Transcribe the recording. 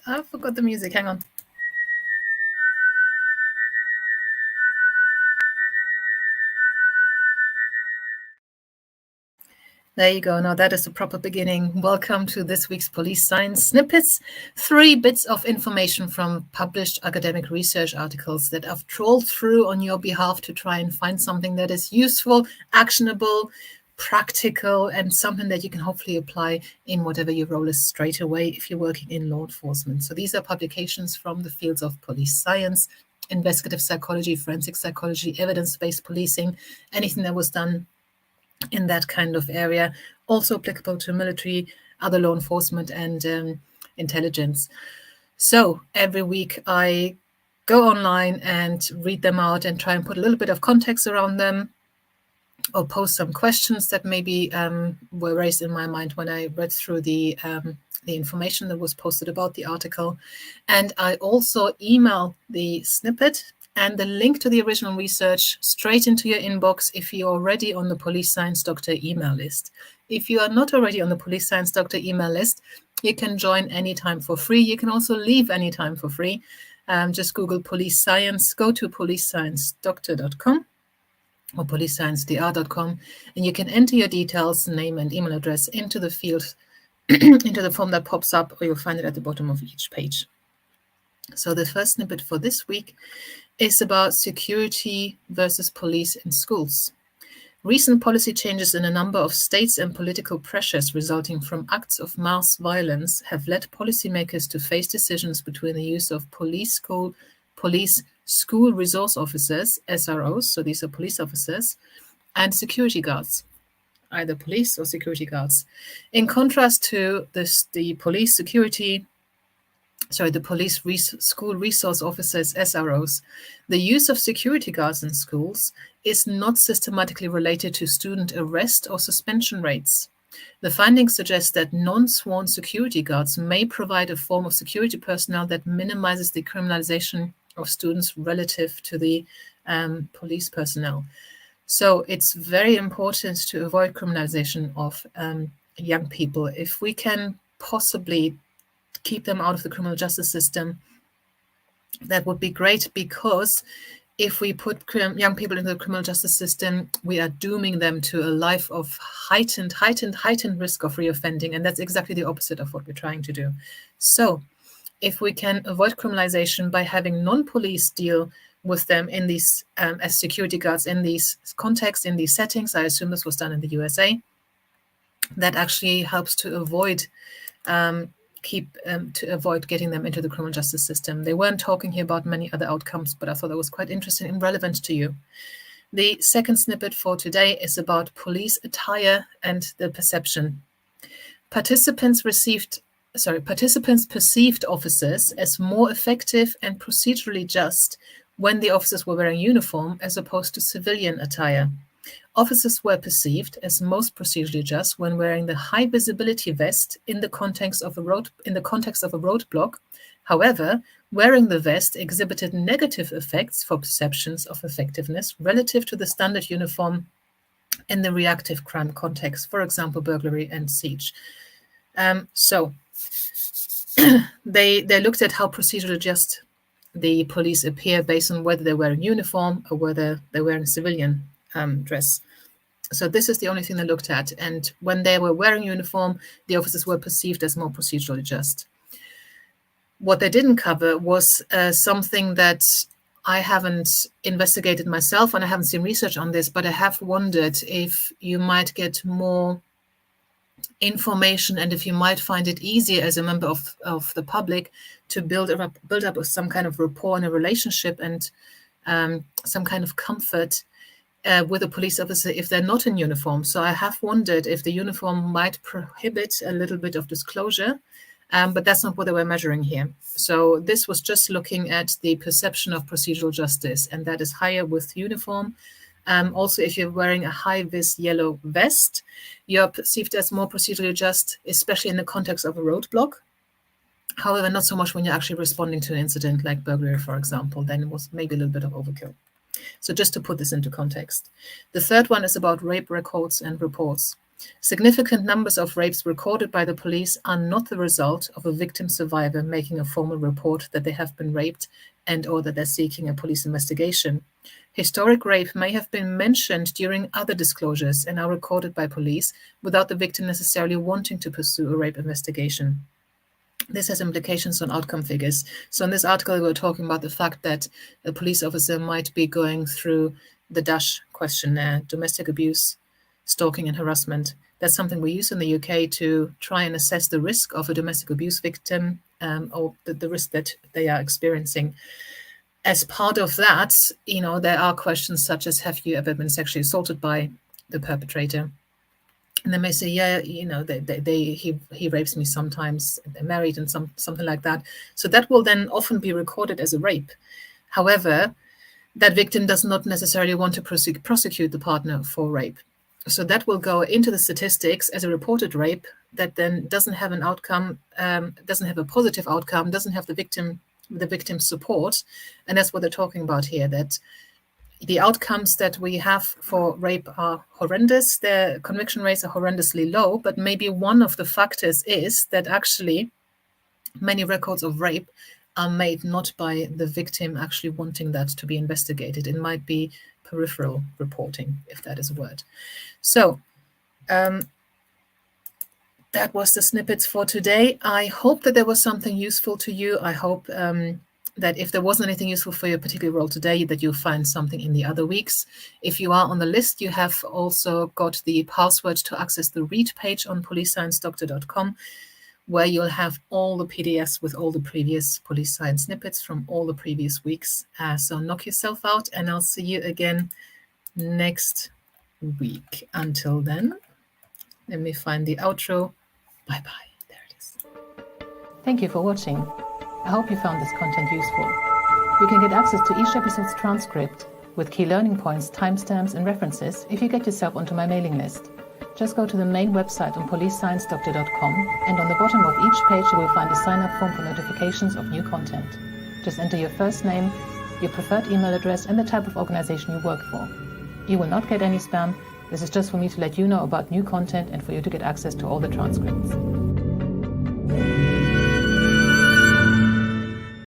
I forgot the music. Hang on. There you go. Now that is the proper beginning. Welcome to this week's Police Science Snippets. 3 bits of information from published academic research articles that I've trawled through on your behalf to try and find something that is useful, actionable, practical, and something that you can hopefully apply in whatever your role is straight away if you're working in law enforcement. So these are publications from the fields of police science, investigative psychology, forensic psychology, evidence-based policing, anything that was done in that kind of area, also applicable to military, other law enforcement, and intelligence. So every week I go online and read them out and try and put a little bit of context around them, or post some questions that maybe were raised in my mind when I read through the information that was posted about the article. And I also email the snippet and the link to the original research straight into your inbox if you're already on the Police Science Doctor email list. If you are not already on the Police Science Doctor email list, you can join anytime for free. You can also leave anytime for free. Just Google Police Science, go to policesciencedoctor.com or policesciencedr.com, and you can enter your details, name and email address into the field, into the form that pops up, or you'll find it at the bottom of each page. So the first snippet for this week is about security versus police in schools. Recent policy changes in a number of states and political pressures resulting from acts of mass violence have led policymakers to face decisions between the use of police school resource officers, SROs, so these are police officers, and security guards, either police or security guards. In contrast to the police school resource officers, SROs, the use of security guards in schools is not systematically related to student arrest or suspension rates. The findings suggest that non-sworn security guards may provide a form of security personnel that minimizes the criminalization of students relative to the police personnel. So it's very important to avoid criminalization of young people. If we can possibly keep them out of the criminal justice system, that would be great, because if we put young people into the criminal justice system, we are dooming them to a life of heightened risk of reoffending, and that's exactly the opposite of what we're trying to do. So if we can avoid criminalization by having non-police deal with them in these as security guards in these contexts, in these settings, I assume this was done in the USA, that actually helps to avoid getting them into the criminal justice system. They weren't talking here about many other outcomes, but I thought that was quite interesting and relevant to you. The second snippet for today is about police attire and the perception. Participants perceived officers as more effective and procedurally just when the officers were wearing uniform as opposed to civilian attire. Officers were perceived as most procedurally just when wearing the high visibility vest in the context of a roadblock. However, wearing the vest exhibited negative effects for perceptions of effectiveness relative to the standard uniform in the reactive crime context, for example, burglary and siege. So they looked at how procedurally just the police appear based on whether they're wearing uniform or whether they're wearing civilian dress. So this is the only thing they looked at. And when they were wearing uniform, the officers were perceived as more procedurally just. What they didn't cover was something that I haven't investigated myself, and I haven't seen research on this, but I have wondered if you might get more information and if you might find it easier as a member of the public to build up some kind of rapport and a relationship and some kind of comfort with a police officer if they're not in uniform. So I have wondered if the uniform might prohibit a little bit of disclosure, but that's not what they were measuring here. So this was just looking at the perception of procedural justice, and that is higher with uniform. Also, if you're wearing a high-vis yellow vest, you're perceived as more procedurally just, especially in the context of a roadblock. However, not so much when you're actually responding to an incident like burglary, for example. Then it was maybe a little bit of overkill. So just to put this into context. The third one is about rape records and reports. Significant numbers of rapes recorded by the police are not the result of a victim survivor making a formal report that they have been raped and or that they're seeking a police investigation. Historic rape may have been mentioned during other disclosures and are recorded by police without the victim necessarily wanting to pursue a rape investigation. This has implications on outcome figures. So in this article, we were talking about the fact that a police officer might be going through the DASH questionnaire, domestic abuse, stalking and harassment. That's something we use in the UK to try and assess the risk of a domestic abuse victim or the risk that they are experiencing. As part of that, there are questions such as, have you ever been sexually assaulted by the perpetrator? And they may say, yeah, he rapes me sometimes, they're married and something like that. So that will then often be recorded as a rape. However, that victim does not necessarily want to prosecute the partner for rape. So that will go into the statistics as a reported rape that then doesn't have an outcome, doesn't have a positive outcome, doesn't have the victim's support. And that's what they're talking about here, that the outcomes that we have for rape are horrendous. The conviction rates are horrendously low, but maybe one of the factors is that actually many records of rape are made not by the victim actually wanting that to be investigated. It might be peripheral reporting, if that is a word. So that was the snippets for today. I hope that there was something useful to you. I hope that if there wasn't anything useful for your particular role today, that you'll find something in the other weeks. If you are on the list, you have also got the password to access the read page on policesciencedoctor.com, where you'll have all the PDFs with all the previous police science snippets from all the previous weeks. So knock yourself out, and I'll see you again next week. Until then, let me find the outro. Bye-bye. There it is. Thank you for watching. I hope you found this content useful. You can get access to each episode's transcript with key learning points, timestamps, and references if you get yourself onto my mailing list. Just go to the main website on policesciencedoctor.com, and on the bottom of each page you will find a sign-up form for notifications of new content. Just enter your first name, your preferred email address, and the type of organization you work for. You will not get any spam. This is just for me to let you know about new content and for you to get access to all the transcripts.